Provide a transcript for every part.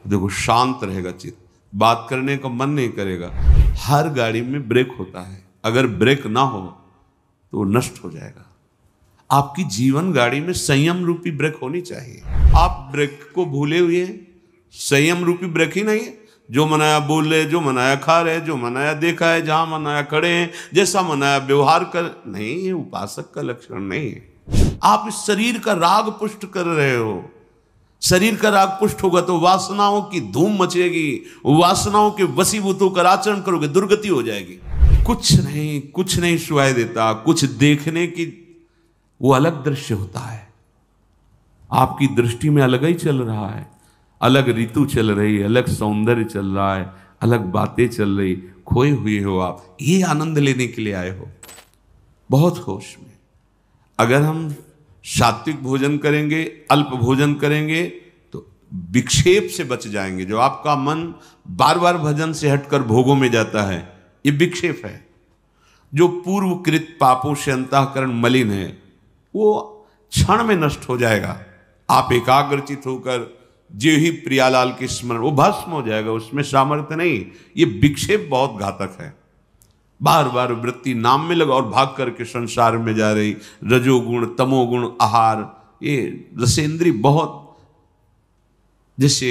देखो शांत रहेगा चित्त, बात करने का मन नहीं करेगा। हर गाड़ी में ब्रेक होता है, अगर ब्रेक ना हो तो वो नष्ट हो जाएगा। आपकी जीवन गाड़ी में संयम रूपी ब्रेक होनी चाहिए। आप ब्रेक को भूले हुए हैं, संयम रूपी ब्रेक ही नहीं है। जो मनाया बोल रहे, जो मनाया खा रहे, जो मनाया देखा है, जहां मनाया खड़े हैं, जैसा मनाया व्यवहार कर, नहीं, ये उपासक का लक्षण नहीं है। आप इस शरीर का राग पुष्ट कर रहे हो। शरीर का राग पुष्ट होगा तो वासनाओं की धूम मचेगी, वासनाओं के वशीभूत होकर आचरण करोगे, दुर्गति हो जाएगी। कुछ नहीं सुनाई देता, कुछ देखने की वो अलग दृश्य होता है। आपकी दृष्टि में अलग ही चल रहा है, अलग ऋतु चल रही है, अलग सौंदर्य चल रहा है, अलग बातें चल रही। खोए हुए हो आप, ये आनंद लेने के लिए आए हो, बहुत होश में। अगर हम सात्विक भोजन करेंगे, अल्प भोजन करेंगे तो विक्षेप से बच जाएंगे। जो आपका मन बार बार भजन से हटकर भोगों में जाता है, ये विक्षेप है। जो पूर्वकृत पापों से अंतःकरण मलिन है, वो क्षण में नष्ट हो जाएगा। आप एकाग्रचित होकर जो ही प्रियालाल के स्मरण, वो भस्म हो जाएगा, उसमें सामर्थ्य नहीं। ये विक्षेप बहुत घातक है। बार बार वृत्ति नाम में लगा और भाग करके संसार में जा रही। रजोगुण, तमोगुण, आहार, ये रसेंद्री बहुत, जैसे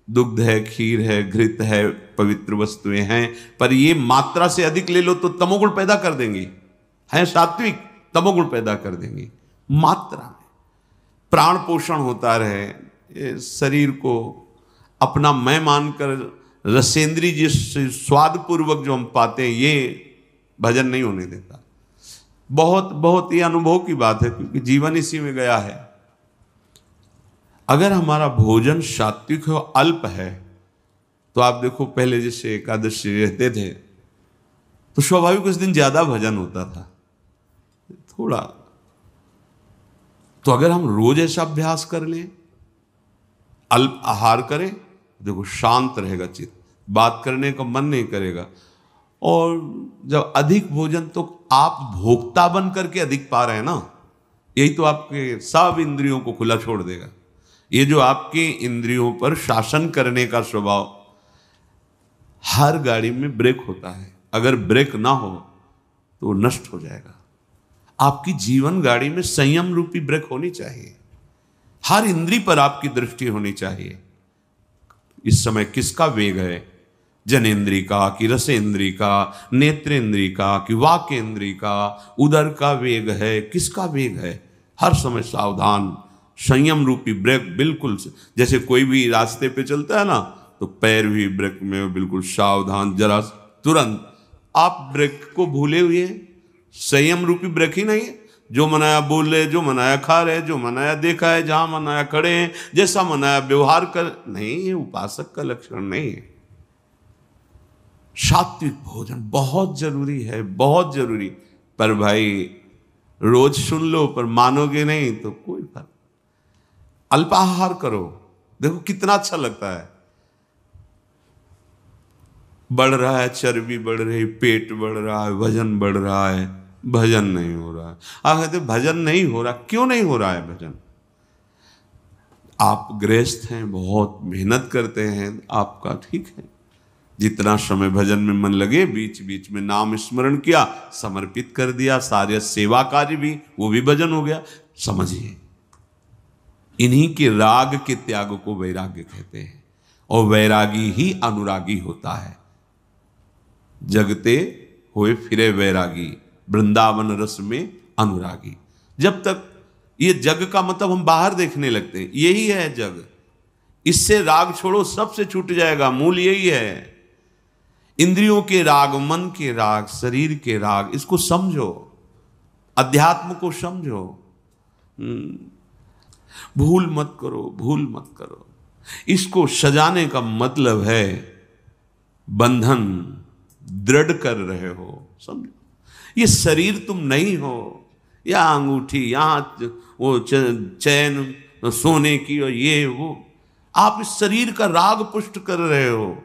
दुग्ध है, खीर है, घृत है, पवित्र वस्तुएं हैं, पर ये मात्रा से अधिक ले लो तो तमोगुण पैदा कर देंगी। है सात्विक, तमोगुण पैदा कर देंगी। मात्रा में प्राण पोषण होता रहे, ये शरीर को अपना मैं मानकर रसेंद्री जिस स्वाद पूर्वक जो हम पाते हैं, ये भजन नहीं होने देता। बहुत बहुत ये अनुभव की बात है, क्योंकि जीवन इसी में गया है। अगर हमारा भोजन सात्विक हो, अल्प है, तो आप देखो पहले जैसे एकादशी रहते थे तो स्वाभाविक उस दिन ज्यादा भजन होता था थोड़ा। तो अगर हम रोज ऐसा अभ्यास कर लें, अल्प आहार करें, देखो शांत रहेगा चित्त, बात करने का मन नहीं करेगा। और जब अधिक भोजन, तो आप भोक्ता बन करके अधिक पा रहे हैं ना, यही तो आपके सब इंद्रियों को खुला छोड़ देगा। ये जो आपके इंद्रियों पर शासन करने का स्वभाव, हर गाड़ी में ब्रेक होता है, अगर ब्रेक ना हो तो वो नष्ट हो जाएगा। आपकी जीवन गाड़ी में संयम रूपी ब्रेक होनी चाहिए। हर इंद्री पर आपकी दृष्टि होनी चाहिए। इस समय किसका वेग है? जनेन्द्री का, कि रसेंद्री का, नेत्रेंद्री का, कि वाकेंद्री का, उदर का वेग है, किसका वेग है? हर समय सावधान, संयम रूपी ब्रेक बिल्कुल। जैसे कोई भी रास्ते पे चलता है ना, तो पैर भी ब्रेक में बिल्कुल सावधान, जरा तुरंत। आप ब्रेक को भूले हुए हैं, संयम रूपी ब्रेक ही नहीं है। जो मनाया बोल रहे, जो मनाया खा रहे, जो मनाया देखा है, जहां मनाया खड़े हैं, जैसा मनाया व्यवहार कर, नहीं, ये उपासक का लक्षण नहीं है। सात्विक भोजन बहुत जरूरी है, बहुत जरूरी। पर भाई रोज सुन लो, पर मानोगे नहीं तो कोई फर्क। अल्पाहार करो, देखो कितना अच्छा लगता है। बढ़ रहा है, चर्बी बढ़ रही, पेट बढ़ रहा है, वजन बढ़ रहा है, भजन नहीं हो रहा है। आप कहते भजन नहीं हो रहा, क्यों नहीं हो रहा है भजन? आप गृहस्थ हैं, बहुत मेहनत करते हैं, आपका ठीक है। जितना समय भजन में मन लगे, बीच बीच में नाम स्मरण किया, समर्पित कर दिया, सारे सेवा कार्य भी, वो भी भजन हो गया। समझिए, इन्हीं के राग के त्याग को वैराग्य कहते हैं, और वैरागी ही अनुरागी होता है। जगते होए फिरे वैरागी, वृंदावन रस में अनुरागी। जब तक ये जग का मतलब हम बाहर देखने लगते हैं, यही है जग। इससे राग छोड़ो, सबसे छूट जाएगा। मूल यही है। इंद्रियों के राग, मन के राग, शरीर के राग, इसको समझो, अध्यात्म को समझो। भूल मत करो, भूल मत करो। इसको सजाने का मतलब है बंधन दृढ़ कर रहे हो, समझो। ये शरीर तुम नहीं हो, या अंगूठी, यहां वो चैन सोने की और ये वो, आप इस शरीर का राग पुष्ट कर रहे हो।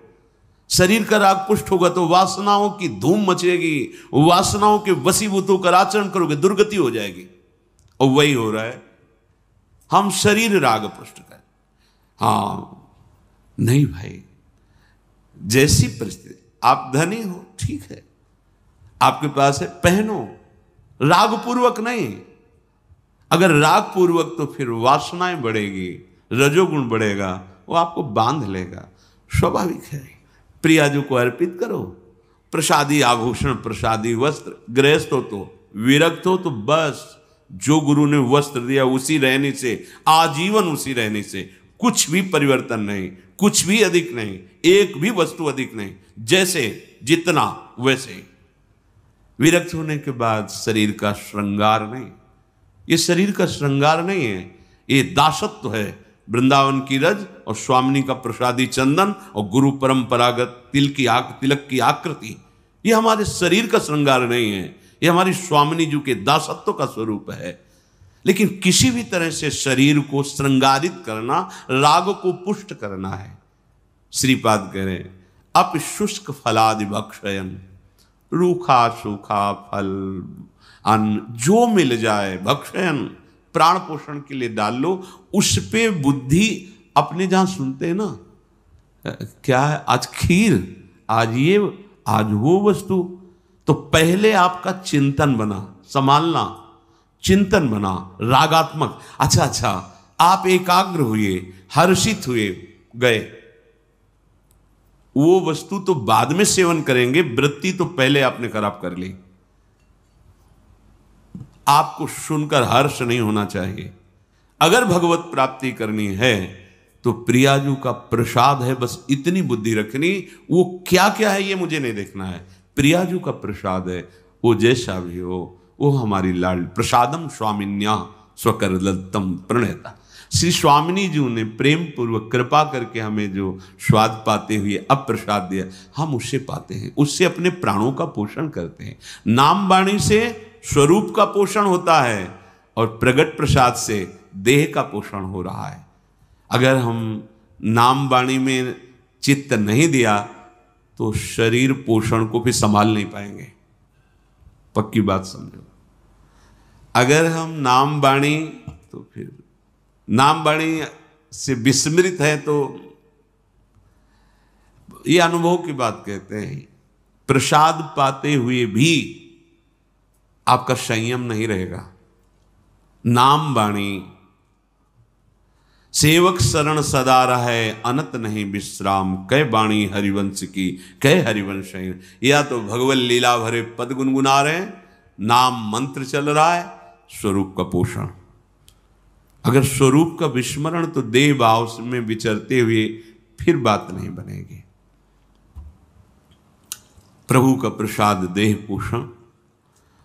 शरीर का राग पुष्ट होगा तो वासनाओं की धूम मचेगी, वासनाओं के वशीभूत होकर आचरण करोगे, दुर्गति हो जाएगी। और वही हो रहा है। हम शरीर राग पुष्ट कर, हाँ नहीं भाई, जैसी परिस्थिति, आप धनी हो ठीक है, आपके पास है, पहनो, राग पूर्वक नहीं। अगर राग पूर्वक तो फिर वासनाएं बढ़ेगी, रजोगुण बढ़ेगा, वो आपको बांध लेगा। स्वाभाविक है। प्रियाजू को अर्पित करो, प्रसादी आभूषण, प्रसादी वस्त्र। गृहस्थ हो तो, विरक्त हो तो बस जो गुरु ने वस्त्र दिया उसी रहने से, आजीवन उसी रहने से, कुछ भी परिवर्तन नहीं, कुछ भी अधिक नहीं, एक भी वस्तु अधिक नहीं, जैसे जितना वैसे। विरक्त होने के बाद शरीर का श्रृंगार नहीं, ये शरीर का श्रृंगार नहीं है, ये दासत्व है। वृंदावन की रज और स्वामिनी का प्रसादी चंदन और गुरु परंपरागत तिलक की आकृति, ये हमारे शरीर का श्रृंगार नहीं है, ये हमारी स्वामिनी जी के दासत्व का स्वरूप है। लेकिन किसी भी तरह से शरीर को श्रृंगारित करना, राग को पुष्ट करना है। श्रीपाद कह रहे अप शुष्क फलादि भक्षयन, रूखा सूखा फल अन्न जो मिल जाए भक्षयन, प्राण पोषण के लिए डाल लो, उस पे बुद्धि अपने जहां सुनते हैं ना, क्या है आज खीर, आज ये, आज वो वस्तु, तो पहले आपका चिंतन बना, संभालना, चिंतन बना रागात्मक। अच्छा आप एकाग्र हुए, हर्षित हुए, गए, वो वस्तु तो बाद में सेवन करेंगे, वृत्ति तो पहले आपने खराब कर ली। आपको सुनकर हर्ष नहीं होना चाहिए। अगर भगवत प्राप्ति करनी है तो प्रियाजू का प्रसाद है, बस इतनी बुद्धि रखनी, वो क्या क्या है ये मुझे नहीं देखना है। प्रियाजू का प्रसाद है, वो जैसा भी हो, वो हमारी लाल। प्रसादम स्वामिन्या स्वकरदत्तम प्रणयता। श्री स्वामिनी जी ने प्रेम पूर्वक कृपा करके हमें जो स्वाद पाते हुए अब प्रसाद दिया, हम उससे पाते हैं, उससे अपने प्राणों का पोषण करते हैं। नाम वाणी से स्वरूप का पोषण होता है और प्रगट प्रसाद से देह का पोषण हो रहा है। अगर हम नाम वाणी में चित्त नहीं दिया तो शरीर पोषण को भी संभाल नहीं पाएंगे। पक्की बात समझो। अगर हम नाम वाणी, तो फिर नाम वाणी से विस्मृत है तो ये अनुभव की बात कहते हैं। प्रसाद पाते हुए भी आपका संयम नहीं रहेगा। नाम वाणी सेवक शरण सदा रहे, अनत नहीं विश्राम, कै वाणी हरिवंश की, कै हरिवंश। या तो भगवत लीला भरे पद गुनगुना रहे हैं, नाम मंत्र चल रहा है, स्वरूप का पोषण। अगर स्वरूप का विस्मरण तो देह भाव में विचरते हुए फिर बात नहीं बनेगी। प्रभु का प्रसाद देह पोषण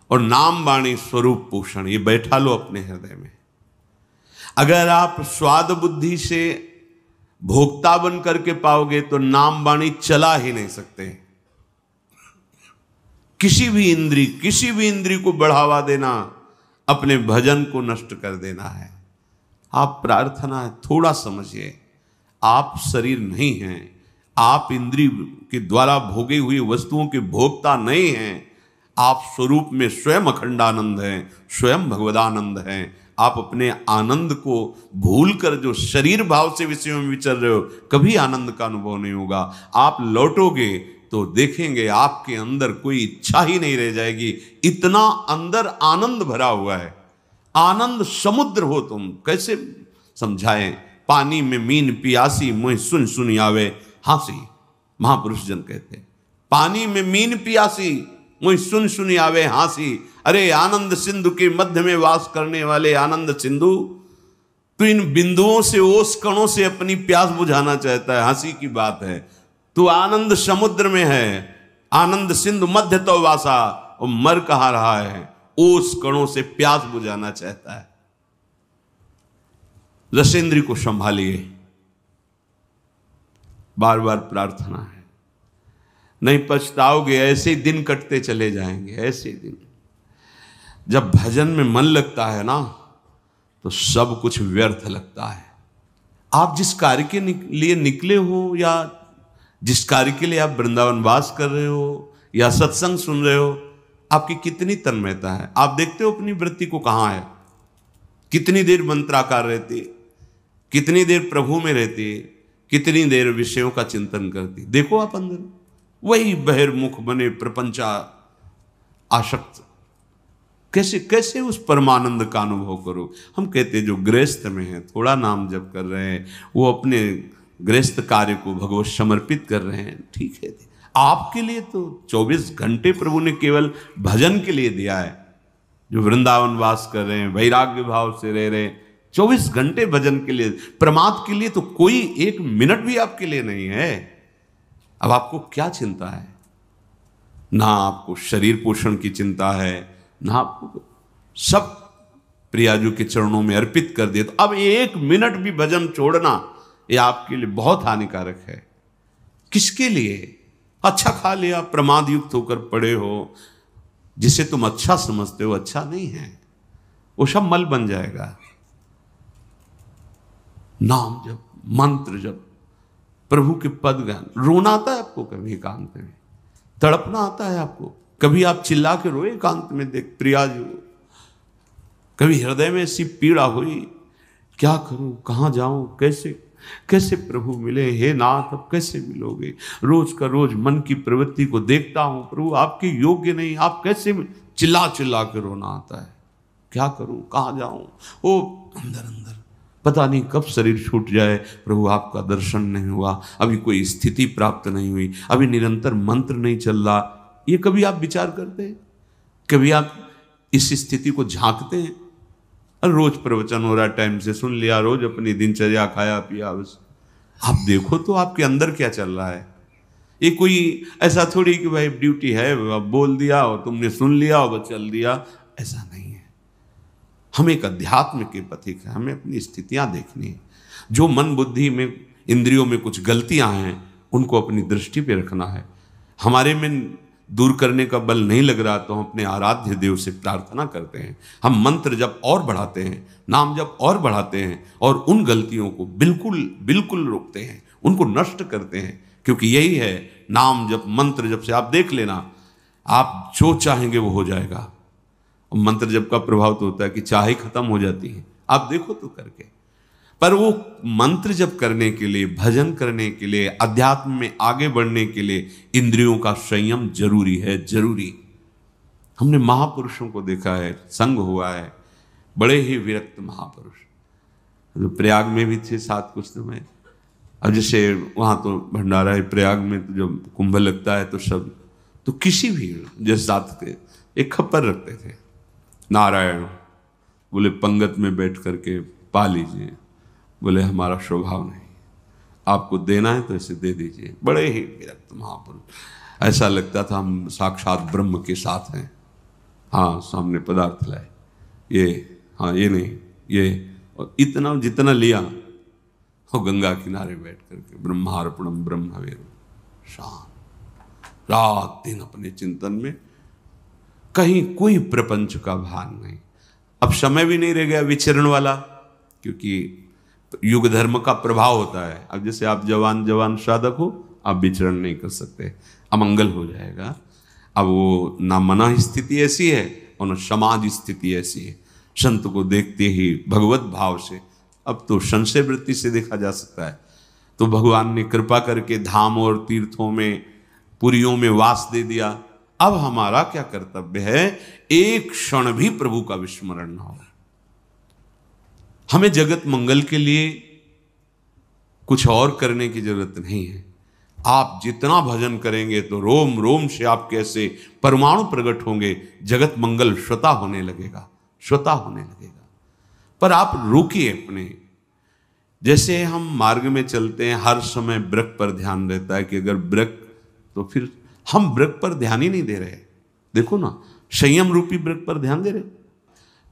और नाम वाणी स्वरूप पोषण, ये बैठा लो अपने हृदय में। अगर आप स्वाद बुद्धि से भोक्ता बन करके पाओगे तो नाम वाणी चला ही नहीं सकते। किसी भी इंद्री को बढ़ावा देना अपने भजन को नष्ट कर देना है। आप प्रार्थना है, थोड़ा समझिए, आप शरीर नहीं हैं, आप इंद्री के द्वारा भोगे हुई वस्तुओं के भोक्ता नहीं हैं। आप स्वरूप में स्वयं अखंडानंद हैं, स्वयं भगवदानंद हैं। आप अपने आनंद को भूलकर जो शरीर भाव से विषयों में विचर रहे हो, कभी आनंद का अनुभव नहीं होगा। आप लौटोगे तो देखेंगे आपके अंदर कोई इच्छा ही नहीं रह जाएगी, इतना अंदर आनंद भरा हुआ है। आनंद समुद्र हो तुम, कैसे समझाएं। पानी में मीन पियासी, मुँह सुन सुन आवे हासी, महापुरुष जन कहते हैं। पानी में मीन पियासी, मुझ सुन सुन आवे हासी। अरे आनंद सिंधु के मध्य में वास करने वाले आनंद सिंधु, तो इन बिंदुओं से, ओस कणों से अपनी प्यास बुझाना चाहता है। हंसी की बात है, तू आनंद समुद्र में है, आनंद सिंधु मध्य तो वासा, और मर कहा रहा है, ओस कणों से प्यास बुझाना चाहता है। रसेंद्री को संभालिए, बार बार प्रार्थना है, नहीं पछताओगे। ऐसे दिन कटते चले जाएंगे, ऐसे दिन। जब भजन में मन लगता है ना, तो सब कुछ व्यर्थ लगता है। आप जिस कार्य के लिए निकले हो, या जिस कार्य के लिए आप वृंदावन वास कर रहे हो, या सत्संग सुन रहे हो, आपकी कितनी तन्मयता है। आप देखते हो अपनी वृत्ति को कहाँ है, कितनी देर मंत्राकार रहती, कितनी देर प्रभु में रहती, कितनी देर विषयों का चिंतन करती। देखो आप अंदर, वही बहिर्मुख बने प्रपंचा आसक्त, कैसे कैसे उस परमानंद का अनुभव करो। हम कहते जो गृहस्थ में है, थोड़ा नाम जप कर रहे हैं, वो अपने गृहस्थ कार्य को भगवत समर्पित कर रहे हैं, ठीक है। आपके लिए तो 24 घंटे प्रभु ने केवल भजन के लिए दिया है। जो वृंदावन वास कर रहे हैं, वैराग्य भाव से रह रहे हैं, 24 घंटे भजन के लिए, प्रमाद के लिए तो कोई 1 मिनट भी आपके लिए नहीं है। अब आपको क्या चिंता है? ना आपको शरीर पोषण की चिंता है, ना आपको, सब प्रियाजू के चरणों में अर्पित कर दिया। तो अब 1 मिनट भी भजन छोड़ना ये आपके लिए बहुत हानिकारक है। किसके लिए? अच्छा खा लिया, प्रमाद युक्त होकर पड़े हो, जिसे तुम अच्छा समझते हो अच्छा नहीं है, वो सब मल बन जाएगा। नाम जप, मंत्र जप, प्रभु के पद गान। रोना आता है आपको कभी एकांत में? तड़पना आता है आपको? कभी आप चिल्ला के रोए एकांत में देख प्रियाजू? कभी हृदय में ऐसी पीड़ा हुई, क्या करूं, कहां जाऊं, कैसे कैसे प्रभु मिले? हे नाथ, अब कैसे मिलोगे? रोज का रोज मन की प्रवृत्ति को देखता हूं, प्रभु आपके योग्य नहीं, आप कैसे? चिल्ला चिल्ला के रोना आता है। क्या करूं, कहां जाऊं? वो अंदर अंदर पता नहीं कब शरीर छूट जाए, प्रभु आपका दर्शन नहीं हुआ, अभी कोई स्थिति प्राप्त नहीं हुई, अभी निरंतर मंत्र नहीं चल रहा। ये कभी आप विचार करते हैं? कभी आप इस स्थिति को झांकते हैं? रोज प्रवचन हो रहा, टाइम से सुन लिया, रोज अपनी दिनचर्या खाया पिया, बस। आप देखो तो आपके अंदर क्या चल रहा है। ये कोई ऐसा थोड़ी कि भाई ड्यूटी है, बोल दिया और तुमने सुन लिया और चल दिया, ऐसा नहीं है। हम एक अध्यात्म के पथिक हैं, हमें अपनी स्थितियां देखनी है। जो मन बुद्धि में, इंद्रियों में कुछ गलतियां हैं, उनको अपनी दृष्टि पे रखना है। हमारे में दूर करने का बल नहीं लग रहा तो हम अपने आराध्य देव से प्रार्थना करते हैं। हम मंत्र जप और बढ़ाते हैं, नाम जप और बढ़ाते हैं, और उन गलतियों को बिल्कुल बिल्कुल रोकते हैं, उनको नष्ट करते हैं। क्योंकि यही है नाम जप, मंत्र जप से आप देख लेना, आप जो चाहेंगे वो हो जाएगा। और मंत्र जप का प्रभाव तो होता है कि चाहे खत्म हो जाती है, आप देखो तो करके। पर वो मंत्र जप करने के लिए, भजन करने के लिए, अध्यात्म में आगे बढ़ने के लिए इंद्रियों का संयम जरूरी है, जरूरी। हमने महापुरुषों को देखा है, संग हुआ है, बड़े ही विरक्त महापुरुष, तो प्रयाग में भी थे साथ कुछ समय। अब जैसे वहाँ तो भंडारा है प्रयाग में, तो जब कुंभ लगता है तो सब, तो किसी भी जैसे साथ थे, एक खप्पर रखते थे, नारायण बोले पंगत में बैठ करके पा लीजिए, बोले हमारा स्वभाव नहीं, आपको देना है तो इसे दे दीजिए। बड़े ही विरक्त महापुरुष, ऐसा लगता था हम साक्षात ब्रह्म के साथ हैं। हाँ, सामने पदार्थ लाए, ये हाँ ये नहीं ये, और इतना जितना लिया, और गंगा किनारे बैठ करके ब्रह्मार्पणम ब्रह्मवेरु, शांत रात दिन अपने चिंतन में, कहीं कोई प्रपंच का भान नहीं। अब समय भी नहीं रह गया विचरण वाला, क्योंकि युग धर्म का प्रभाव होता है। अब जैसे आप जवान जवान साधक हो, आप विचरण नहीं कर सकते, अमंगल हो जाएगा। अब वो ना मना स्थिति ऐसी है और ना समाज स्थिति ऐसी है। संत को देखते ही भगवत भाव से, अब तो संशय वृत्ति से देखा जा सकता है। तो भगवान ने कृपा करके धाम और तीर्थों में, पुरियों में वास दे दिया। अब हमारा क्या कर्तव्य है? एक क्षण भी प्रभु का विस्मरण न हो। हमें जगत मंगल के लिए कुछ और करने की जरूरत नहीं है। आप जितना भजन करेंगे तो रोम रोम से आपके ऐसे परमाणु प्रकट होंगे, जगत मंगल स्वतः होने लगेगा, स्वतः होने लगेगा। पर आप रुकिए अपने, जैसे हम मार्ग में चलते हैं, हर समय वृक्ष पर ध्यान रहता है कि अगर वृक्ष, तो फिर हम वृक्ष पर ध्यान ही नहीं दे रहे। देखो ना, संयम रूपी वृक्ष पर ध्यान दे रहे,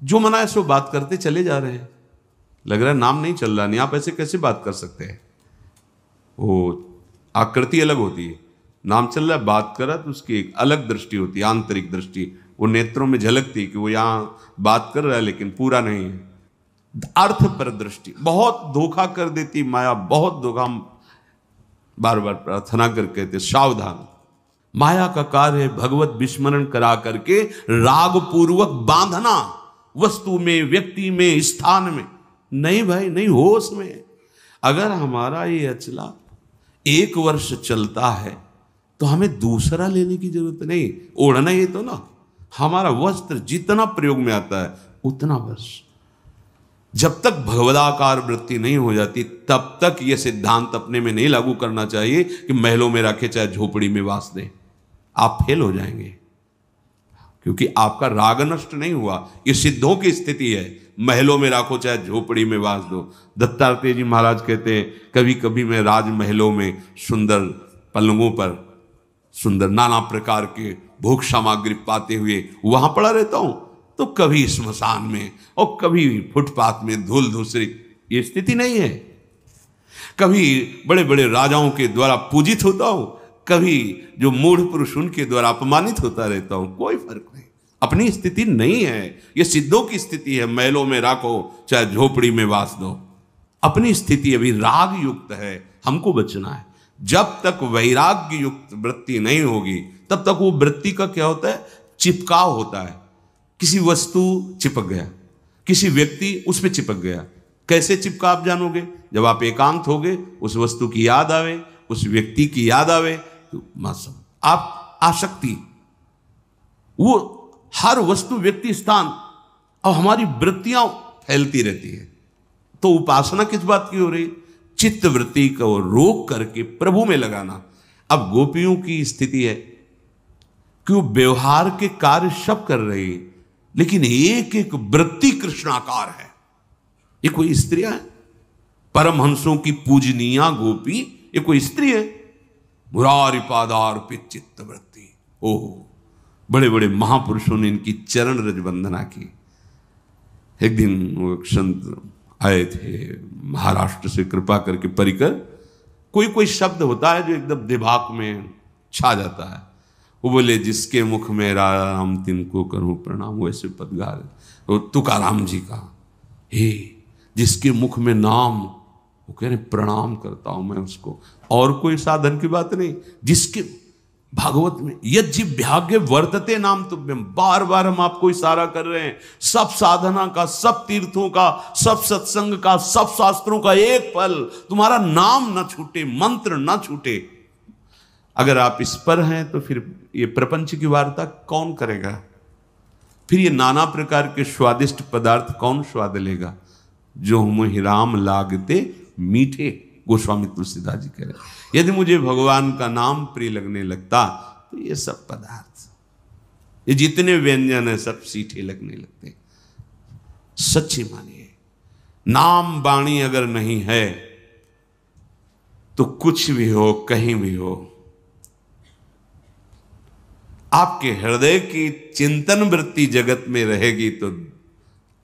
जो मना है सो बात करते चले जा रहे हैं। लग रहा है नाम नहीं चल रहा, नहीं, आप ऐसे कैसे बात कर सकते हैं? वो आकृति अलग होती है, नाम चल रहा है, बात कर रहा तो उसकी एक अलग दृष्टि होती है, आंतरिक दृष्टि, वो नेत्रों में झलकती है कि वो यहाँ बात कर रहा है लेकिन पूरा नहीं है। अर्थ पर दृष्टि बहुत धोखा कर देती माया, बहुत धोखा। बार बार प्रार्थना करके कहते सावधान, माया का कार्य है भगवत विस्मरण करा करके राग पूर्वक बांधना, वस्तु में, व्यक्ति में, स्थान में। नहीं भाई नहीं, होश में। अगर हमारा ये अचला 1 वर्ष चलता है तो हमें दूसरा लेने की जरूरत नहीं। ओढ़ना ये तो ना, हमारा वस्त्र जितना प्रयोग में आता है उतना वर्ष। जब तक भगवदाकार वृत्ति नहीं हो जाती तब तक यह सिद्धांत अपने में नहीं लागू करना चाहिए कि महलों में रखे चाहे झोपड़ी में वास दे। आप फेल हो जाएंगे, क्योंकि आपका राग नष्ट नहीं हुआ। ये सिद्धों की स्थिति है, महलों में राखो चाहे झोपड़ी में वास दो। दत्तात्रेय जी महाराज कहते हैं, कभी कभी मैं राजमहलों में सुंदर पलंगों पर सुंदर नाना प्रकार के भोग सामग्री पाते हुए वहां पड़ा रहता हूं, तो कभी स्मशान में और कभी फुटपाथ में धूल धूसरी। ये स्थिति नहीं है। कभी बड़े बड़े राजाओं के द्वारा पूजित होता हूं, कभी जो मूढ़ पुरुष उनके द्वारा अपमानित होता रहता हूं, कोई फर्क नहीं। अपनी स्थिति नहीं है, ये सिद्धों की स्थिति है। महलों में राखो चाहे झोपड़ी में वास दो। अपनी स्थिति अभी राग युक्त है, हमको बचना है। जब तक वैराग्य युक्त वृत्ति नहीं होगी तब तक वो वृत्ति का क्या होता है, चिपकाव होता है। किसी वस्तु चिपक गया, किसी व्यक्ति उस पर चिपक गया। कैसे चिपका आप जानोगे? जब आप एकांत होगे, उस वस्तु की याद आवे, उस व्यक्ति की याद आवे, तो मौसम आप आसक्ति, वो हर वस्तु व्यक्ति स्थान और हमारी वृत्तियां फैलती रहती है। तो उपासना किस बात की हो रही? चित्त वृत्ति को रोक करके प्रभु में लगाना। अब गोपियों की स्थिति है कि वो व्यवहार के कार्य सब कर रही है, लेकिन एक एक वृत्ति कृष्णाकार है। ये कोई स्त्रियां है? परमहंसों की पूजनीया गोपी ये कोई स्त्री है? मुरारी पादार्पित चित्त वृत्ति। ओह, बड़े बड़े महापुरुषों ने इनकी चरण रज वंदना की। एक दिन वो संत आए थे महाराष्ट्र से, कृपा करके परिकर। कोई कोई शब्द होता है जो एकदम दिमाग में छा जाता है। वो बोले, जिसके मुख में राम तिनको करूं प्रणाम। वैसे पद गा रहे तुकाराम जी का, हे जिसके मुख में नाम, वो कह रहे प्रणाम करता हूं मैं उसको। और कोई साधन की बात नहीं। जिसके भागवत में यज्जिभ्याग्य वर्तते नाम तुभ्यम, बार बार हम आपको इशारा कर रहे हैं। सब साधना का, सब तीर्थों का, सब सत्संग का, सब शास्त्रों का एक फल, तुम्हारा नाम न छूटे, मंत्र न छूटे। अगर आप इस पर हैं तो फिर ये प्रपंच की वार्ता कौन करेगा? फिर ये नाना प्रकार के स्वादिष्ट पदार्थ कौन स्वाद लेगा? जो मुहि राम लागते मीठे, गोस्वामी तुलसीदास जी कह रहे हैं। यदि मुझे भगवान का नाम प्रिय लगने लगता तो ये सब पदार्थ, ये जितने व्यंजन है, सब सीठे लगने लगते। सच्ची मानिए, नाम वाणी अगर नहीं है तो कुछ भी हो, कहीं भी हो, आपके हृदय की चिंतन वृत्ति जगत में रहेगी तो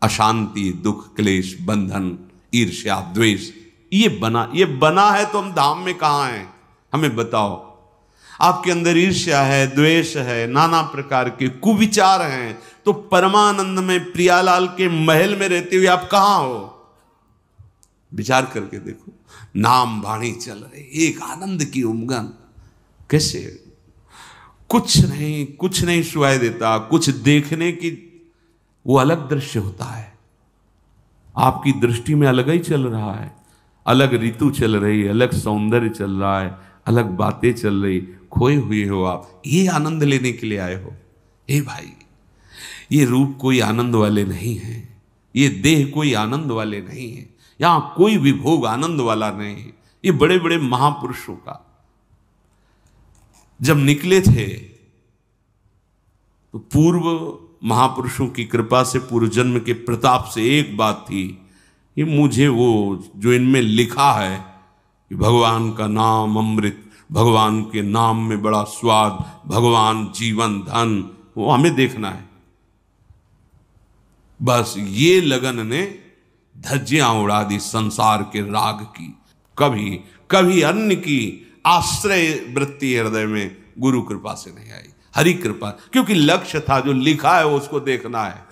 अशांति, दुख, क्लेश, बंधन, ईर्ष्या, द्वेष ये बना है। तो हम धाम में कहां हैं? हमें बताओ। आपके अंदर ईर्ष्या है, द्वेष है, नाना प्रकार के कुविचार हैं, तो परमानंद में प्रियालाल के महल में रहते हुए आप कहां हो? विचार करके देखो। नाम वाणी चल रही, एक आनंद की उमंग। कैसे? कुछ नहीं सुनाई देता, कुछ देखने की वो अलग दृश्य होता है। आपकी दृष्टि में अलग ही चल रहा है, अलग ऋतु चल रही है, अलग सौंदर्य चल रहा है, अलग बातें चल रही। खोए हुए हो आप, ये आनंद लेने के लिए आए हो। ए भाई, ये रूप कोई आनंद वाले नहीं है, ये देह कोई आनंद वाले नहीं है, यहां कोई भी भोग आनंद वाला नहीं है। ये बड़े बड़े महापुरुषों का जब निकले थे तो पूर्व महापुरुषों की कृपा से, पूर्व जन्म के प्रताप से एक बात थी, ये मुझे वो जो इनमें लिखा है कि भगवान का नाम अमृत, भगवान के नाम में बड़ा स्वाद, भगवान जीवन धन, वो हमें देखना है। बस ये लगन ने धज्जियां उड़ा दी संसार के राग की। कभी अन्य की आश्रय वृत्ति हृदय में गुरु कृपा से नहीं आई, हरि कृपा। क्योंकि लक्ष्य था, जो लिखा है वो उसको देखना है।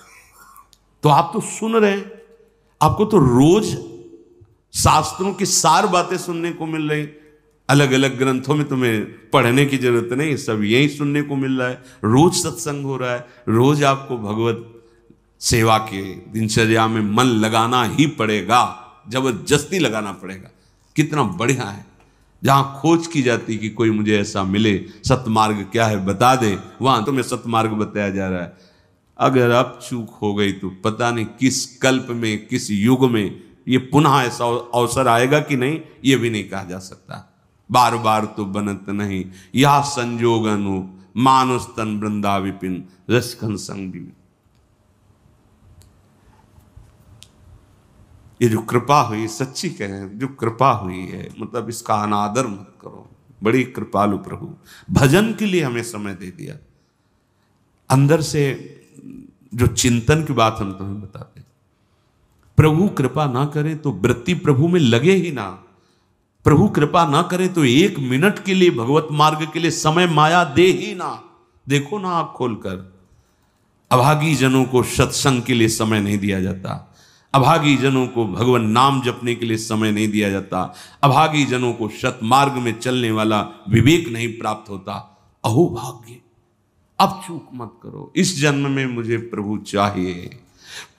तो आप तो सुन रहे हैं, आपको तो रोज शास्त्रों की सार बातें सुनने को मिल रही। अलग अलग ग्रंथों में तुम्हें पढ़ने की जरूरत नहीं, सब यही सुनने को मिल रहा है। रोज सत्संग हो रहा है, रोज आपको भगवत सेवा के दिनचर्या में मन लगाना ही पड़ेगा, जबरदस्ती लगाना पड़ेगा। कितना बढ़िया है। जहां खोज की जाती कि कोई मुझे ऐसा मिले, सतमार्ग क्या है बता दे, वहां तुम्हें सतमार्ग बताया जा रहा है। अगर अब चूक हो गई तो पता नहीं किस कल्प में, किस युग में ये पुनः ऐसा अवसर आएगा कि नहीं, ये भी नहीं कहा जा सकता। बार बार तो बनत नहीं, या संजोग अनु मानुष तन वृंदा विपिन रसखन संग भी। ये जो कृपा हुई, सच्ची कहें जो कृपा हुई है, मतलब इसका अनादर मत करो। बड़ी कृपालु प्रभु, भजन के लिए हमें समय दे दिया। अंदर से जो चिंतन की बात हम तुम्हें बताते हैं, प्रभु कृपा ना करे तो वृत्ति प्रभु में लगे ही ना। प्रभु कृपा ना करे तो एक मिनट के लिए भगवत मार्ग के लिए समय माया दे ही ना। देखो ना आंख खोलकर, अभागी जनों को सत्संग के लिए समय नहीं दिया जाता, अभागी जनों को भगवान नाम जपने के लिए समय नहीं दिया जाता, अभागी जनों को सतमार्ग में चलने वाला विवेक नहीं प्राप्त होता। अहो भाग्य, अब चूक मत करो। इस जन्म में मुझे प्रभु चाहिए,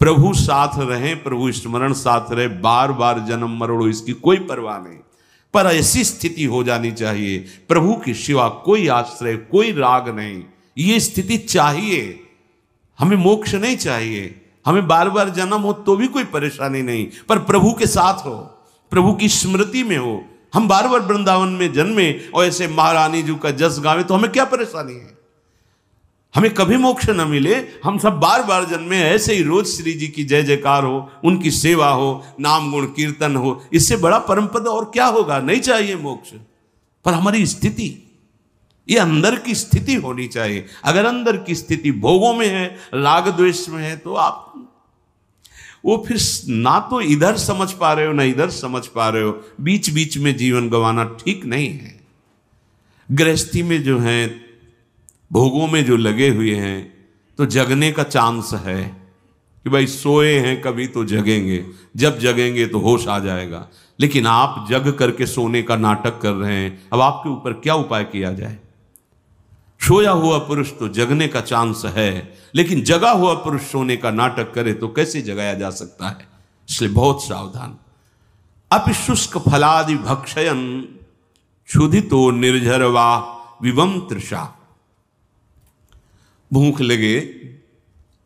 प्रभु साथ रहे, प्रभु स्मरण साथ रहे, बार बार जन्म मरोड़ो इसकी कोई परवाह नहीं, पर ऐसी स्थिति हो जानी चाहिए प्रभु के सिवा कोई आश्रय, कोई राग नहीं। ये स्थिति चाहिए। हमें मोक्ष नहीं चाहिए, हमें बार बार जन्म हो तो भी कोई परेशानी नहीं, पर प्रभु के साथ हो, प्रभु की स्मृति में हो। हम बार बार वृंदावन में जन्मे और ऐसे महारानी जी का जस गावे तो हमें क्या परेशानी है? हमें कभी मोक्ष न मिले, हम सब बार बार जन्मे, ऐसे ही रोज श्री जी की जय जयकार हो, उनकी सेवा हो, नाम गुण कीर्तन हो, इससे बड़ा परम पद और क्या होगा? नहीं चाहिए मोक्ष, पर हमारी स्थिति, ये अंदर की स्थिति होनी चाहिए। अगर अंदर की स्थिति भोगों में है, राग द्वेष में है, तो आप वो फिर ना तो इधर समझ पा रहे हो ना इधर समझ पा रहे हो, बीच बीच में जीवन गंवाना ठीक नहीं है। गृहस्थी में जो है, भोगों में जो लगे हुए हैं, तो जगने का चांस है कि भाई सोए हैं कभी तो जगेंगे, जब जगेंगे तो होश आ जाएगा। लेकिन आप जग करके सोने का नाटक कर रहे हैं। अब आपके ऊपर क्या उपाय किया जाए? सोया हुआ पुरुष तो जगने का चांस है, लेकिन जगा हुआ पुरुष सोने का नाटक करे तो कैसे जगाया जा सकता है? इसलिए बहुत सावधान। अपि शुष्क फलादि भक्षयन क्षुधितो निर्झरवा विवम तृषा। भूख लगे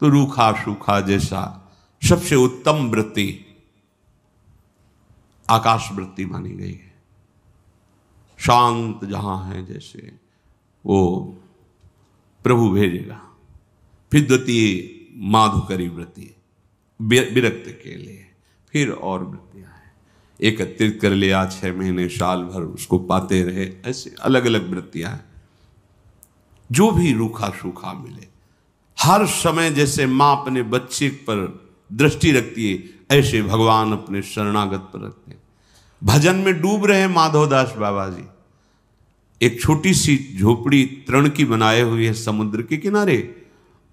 तो रूखा सूखा जैसा सबसे उत्तम वृत्ति आकाश वृत्ति मानी गई है। शांत जहां है जैसे वो प्रभु भेजेगा। फिर द्वितीय माधुकरी वृत्ति विरक्त के लिए, फिर और वृत्तियां हैं। एकत्रित कर लिया 6 महीने साल भर उसको पाते रहे, ऐसे अलग अलग वृत्तियां हैं। जो भी रूखा सूखा मिले, हर समय जैसे मां अपने बच्चे पर दृष्टि रखती है, ऐसे भगवान अपने शरणागत पर रखते हैं। भजन में डूब रहे माधवदास बाबा जी, एक छोटी सी झोपड़ी तृण की बनाए हुई है समुद्र के किनारे,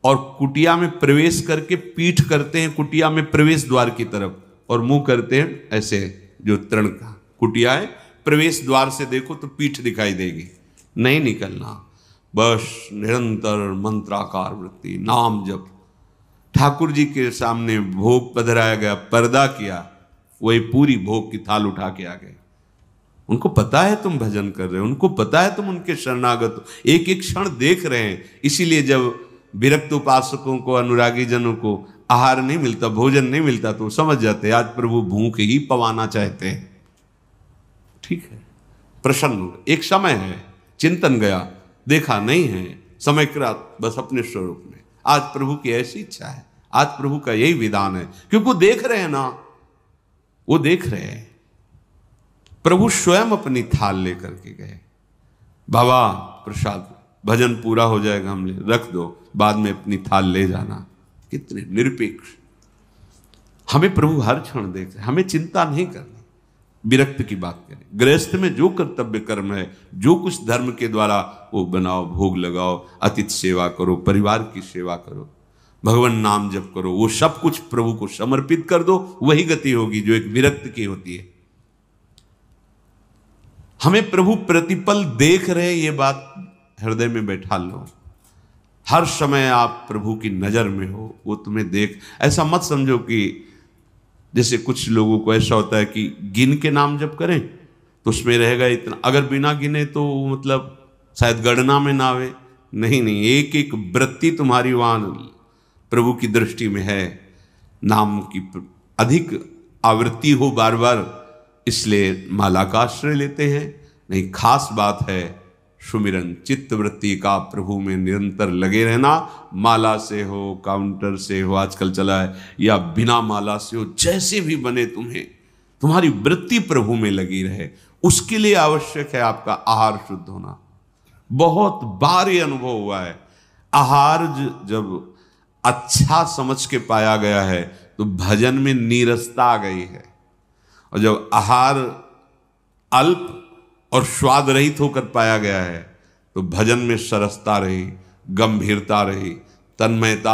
और कुटिया में प्रवेश करके पीठ करते हैं कुटिया में प्रवेश द्वार की तरफ, और मुंह करते हैं ऐसे। जो तृण का कुटिया है, प्रवेश द्वार से देखो तो पीठ दिखाई देगी, नहीं निकलना, बस निरंतर मंत्राकार वृत्ति, नाम जप। ठाकुर जी के सामने भोग पधराया गया, पर्दा किया, वही पूरी भोग की थाल उठा के आ गए। उनको पता है तुम भजन कर रहे हो, उनको पता है तुम उनके शरणागत हो, एक एक क्षण देख रहे हैं। इसीलिए जब विरक्त उपासकों को, अनुरागी जनों को आहार नहीं मिलता, भोजन नहीं मिलता, तो समझ जाते आज प्रभु भूख ही पवाना चाहते हैं। ठीक है, प्रसन्न एक समय है, चिंतन गया, देखा नहीं है, समय कृत बस अपने स्वरूप में। आज प्रभु की ऐसी इच्छा है, आज प्रभु का यही विधान है, क्योंकि वो देख रहे हैं ना, वो देख रहे हैं। प्रभु स्वयं अपनी थाल लेकर के गए, बाबा प्रसाद, भजन पूरा हो जाएगा, हम ले रख दो, बाद में अपनी थाल ले जाना। कितने निरपेक्ष। हमें प्रभु हर क्षण देख रहे, हमें चिंता नहीं करनी। विरक्त की बात करें, गृहस्थ में जो कर्तव्य कर्म है, जो कुछ धर्म के द्वारा वो बनाओ, भोग लगाओ, अतिथि सेवा करो, परिवार की सेवा करो, भगवान नाम जप करो, वो सब कुछ प्रभु को समर्पित कर दो, वही गति होगी जो एक विरक्त की होती है। हमें प्रभु प्रतिपल देख रहे, ये बात हृदय में बैठा लो। हर समय आप प्रभु की नजर में हो, वो तुम्हें देख। ऐसा मत समझो कि जैसे कुछ लोगों को ऐसा होता है कि गिन के नाम जप करें तो उसमें रहेगा इतना, अगर बिना गिने तो मतलब शायद गणना में ना आवे। नहीं नहीं, एक एक वृत्ति तुम्हारी वहाँ प्रभु की दृष्टि में है। नाम की अधिक आवृत्ति हो बार बार, इसलिए माला का आश्रय लेते हैं। नहीं, खास बात है सुमिरन, चित्त वृत्ति का प्रभु में निरंतर लगे रहना। माला से हो, काउंटर से हो, आजकल चला है, या बिना माला से हो, जैसे भी बने तुम्हें, तुम्हारी वृत्ति प्रभु में लगी रहे। उसके लिए आवश्यक है आपका आहार शुद्ध होना। बहुत बार ये अनुभव हुआ है, आहार जब अच्छा समझ के पाया गया है तो भजन में नीरसता आ गई है, और जब आहार अल्प और स्वाद रहित होकर पाया गया है तो भजन में सरसता रही, गंभीरता रही, तन्मयता